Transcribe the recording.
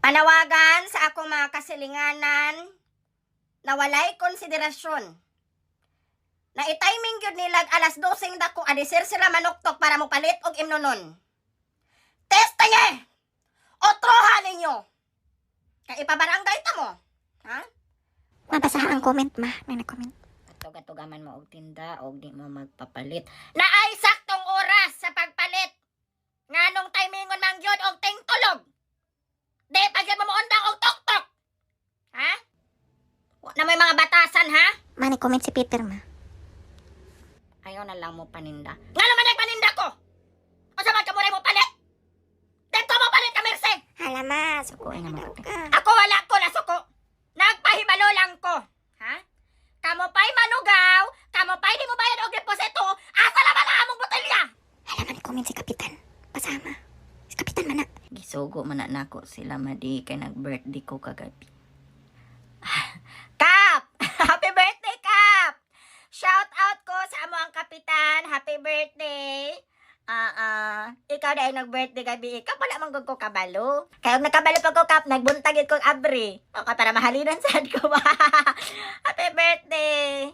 Panawagan sa akong mga kasilinganan na walay konsiderasyon. Na i-timing yun nilag alas 12 dako adisir sila manuktok para mo palit og imnonon. Testa niya! Otrohan ninyo! Kaya ipabarangay ta mo. Ha? Mabasahan ang comment, ma. May nag-comment. Tugatugaman mo og tinda og di mo magpapalit. Na ay saktong oras sa pagpalit. Nganong timingon mang yun og tingtulog. Di pa gyud mo undang og tok-tok. Ha? Wa na may mga batasan, ha? Ma, nag-comment si Peter, ma. Ayaw na lang mo paninda. Nga naman nagpaninda ko! O sa mga kamuray mo palit? Dito mo palit ka, Merce! Hala, ma. Sukuin Sukuin naman na daw ako. ka. Ako wala ko na suko. Nagpahibalo lang ko. Ha? Kamo pa'y manugaw, kamo pa'y di mo bayad og deposito, asa naman ang among botelya? Hala, ma, nag-comment si Kapitan. Pasama. Si Kapitan, man na. Gisugo man na nako sila madi kay nag-birthday ko kagabi. Kap! Happy birthday, Kap! Shout out ko sa amo ang kapitan. Happy birthday! Ikaw na ay nag-birthday gabi. Ikaw pala manggod ko kabalo. Kaya kung nakabalo pa ko, Kap, nagbuntaggit kong abri. O para mahalinan sad ko ba? Happy birthday!